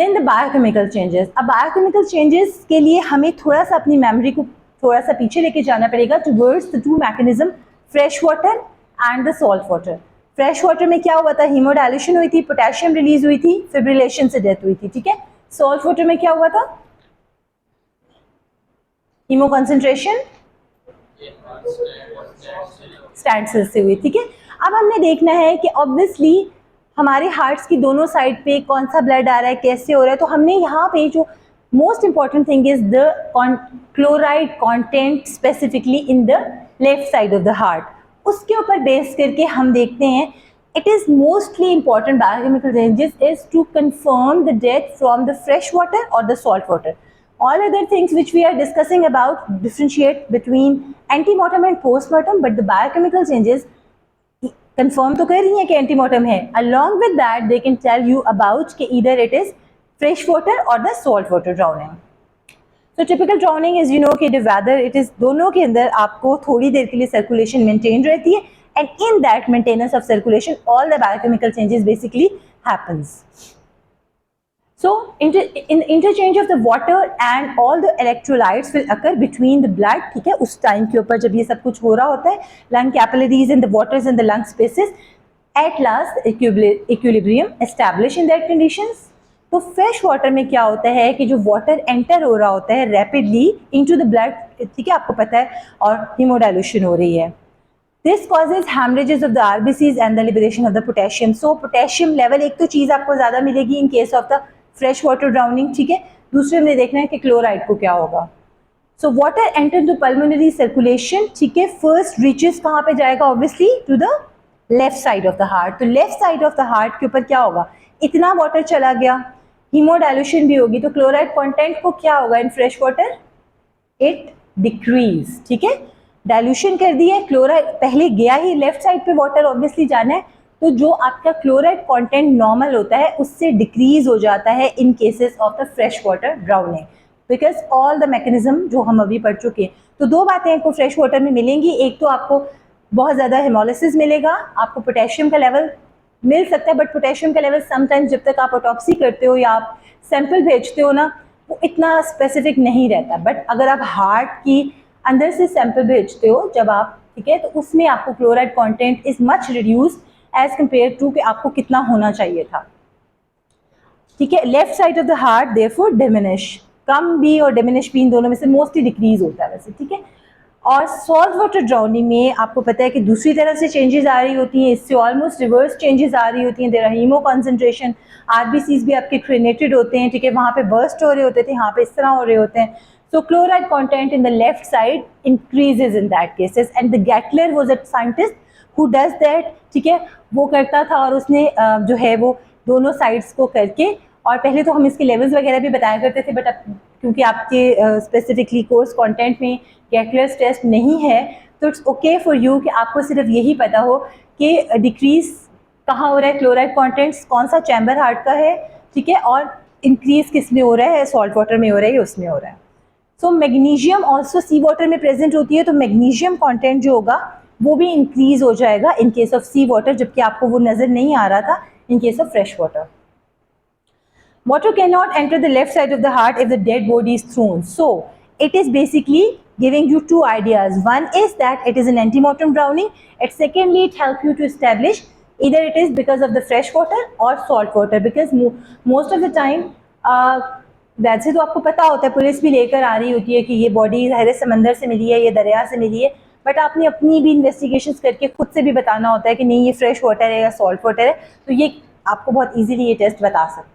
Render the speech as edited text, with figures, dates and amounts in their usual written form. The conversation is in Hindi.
Then the biochemical changes. अब बायोकेमिकल चेंजेस के लिए हमें थोड़ा सा अपनी मेमोरी को थोड़ा सा पीछे लेके जाना पड़ेगा towards the two mechanism, fresh water and the salt water. Fresh water में क्या हुआ था, हीमोडायल्यूशन हुई थी, पोटेशियम रिलीज हुई थी, फिब्रिलेशन से डेथ हुई थी, ठीक है। सॉल्ट वाटर में क्या हुआ था, हीमो कंसंट्रेशन स्टैंडस्टिल से हुई, ठीक है। अब हमने देखना है कि ऑब्वियसली हमारे हार्ट्स की दोनों साइड पे कौन सा ब्लड आ रहा है, कैसे हो रहा है, तो हमने यहाँ पे जो most important thing is the chloride content specifically in the left side of the heart. उसके ऊपर बेस करके हम देखते हैं it is mostly important biochemical changes is to confirm the death from the fresh water or the salt water. All other things which we are discussing about differentiate between antemortem and postmortem, but the biochemical changes confirm तो कर रही हैं कि antemortem है. Along with that, they can tell you about कि either it is fresh water or the salt water drowning. So typical drowning is you know कि whether it is दोनों के अंदर आपको थोड़ी देर के लिए circulation maintain रहती है, and in that maintenance of circulation all the biochemical changes basically happens. So in interchange of the water and all the electrolytes will occur between the blood, ठीक है, उस टाइम के ऊपर जब ये सब कुछ हो रहा होता है, lung capillaries and the waters in the lung spaces, at last equilibrium establish in that conditions. तो फ्रेश वाटर में क्या होता है कि जो वाटर एंटर हो रहा होता है रैपिडली इनटू द ब्लड, ठीक है, आपको पता है, और हीमोडाइल्यूशन हो रही है. This causes hemorrhages of the RBCs and the liberation of the potassium. So potassium level एक तो चीज़ आपको ज़्यादा मिलेगी in case of the fresh water drowning, ठीक है. दूसरे में देखना है कि क्लोराइड को क्या होगा. So water enter to pulmonary circulation, ठीक है. First reaches कहाँ पे जाएगा, obviously to the left side of the heart. तो left side of the heart के ऊपर क्या होगा, इतना water चला गया, हीमोडाइल्यूशन भी होगी, तो क्लोराइड कंटेंट को क्या होगा in fresh water, it decrease, ठीक है. डाइल्यूशन कर दिया, क्लोराइड पहले गया ही लेफ्ट साइड पे वाटर ऑब्वियसली जाना है, तो जो आपका क्लोराइड कंटेंट नॉर्मल होता है उससे डिक्रीज हो जाता है in cases of the fresh water drowning, because all the mechanism जो हम अभी पढ़ चुके हैं. तो दो बातें आपको फ्रेश वाटर में मिलेंगी, एक तो आपको बहुत ज़्यादा हेमोलिसिस मिलेगा, आपको पोटेशियम का लेवल मिल सकता है, बट पोटेशियम का लेवल समटाइम्स जब तक आप ऑटोप्सी करते हो या आप सैंपल भेजते हो ना, वो इतना स्पेसिफिक नहीं रहता. बट अगर आप हार्ट की अंदर से सैंपल भेजते हो जब आप, ठीक है, तो उसमें आपको chloride content is much reduce as compare to कि आपको कितना होना चाहिए था, ठीक है. Left side of the heart therefore diminish, कम भी और डिमिनिश भी इन दोनों में से मोस्टली डिक्रीज होता है वैसे, ठीक है. और सॉल्ट वाटर ड्राउनिंग में आपको पता है कि दूसरी तरह से चेंजेस आ रही होती हैं, इससे ऑलमोस्ट रिवर्स चेंजेस आ रही होती हैं. There are haemo concentration, RBCs भी आपके क्रेनेटेड होते हैं, ठीक है, वहाँ पे बर्स्ट हो रहे होते थे, यहाँ पे इस तरह हो रहे होते हैं. So chloride content in the left side increases in that cases, and the Gettler was a scientist who does that, ठीक है, वो करता था और उसने जो है वो दोनों साइड्स को करके, और पहले तो हम इसके लेवल्स वगैरह भी बताया करते थे, बट अब क्योंकि आपके स्पेसिफिकली कोर्स कंटेंट में Gettler's टेस्ट नहीं है, तो इट्स ओके फॉर यू कि आपको सिर्फ यही पता हो कि डिक्रीज कहाँ हो रहा है क्लोराइड कॉन्टेंट्स, कौन सा चैम्बर हार्ट का है, ठीक है, और इंक्रीज किस में हो रहा है, सॉल्ट वाटर में हो रहा है या उसमें हो रहा है. सो मैग्नीशियम ऑल्सो सी वाटर में प्रेजेंट होती है, तो मैग्नीशियम कंटेंट जो होगा वो भी इंक्रीज हो जाएगा in case of sea water, जबकि आपको वो नजर नहीं आ रहा था in case of fresh water. Water cannot enter the left side of the heart if the dead body is thrown. So it is basically giving you two ideas. One is that it is an antemortem drowning, and secondly it helps you to establish either it is because of the fresh water or salt water, because most of the time वैसे तो आपको पता होता है, पुलिस भी लेकर आ रही होती है कि ये बॉडी ज़ाहिर समंदर से मिली है, ये दरिया से मिली है, बट आपने अपनी भी इन्वेस्टिगेशंस करके खुद से भी बताना होता है कि नहीं ये फ्रेश वाटर है या सॉल्ट वाटर है, तो ये आपको बहुत इजीली ये टेस्ट बता सकते हैं.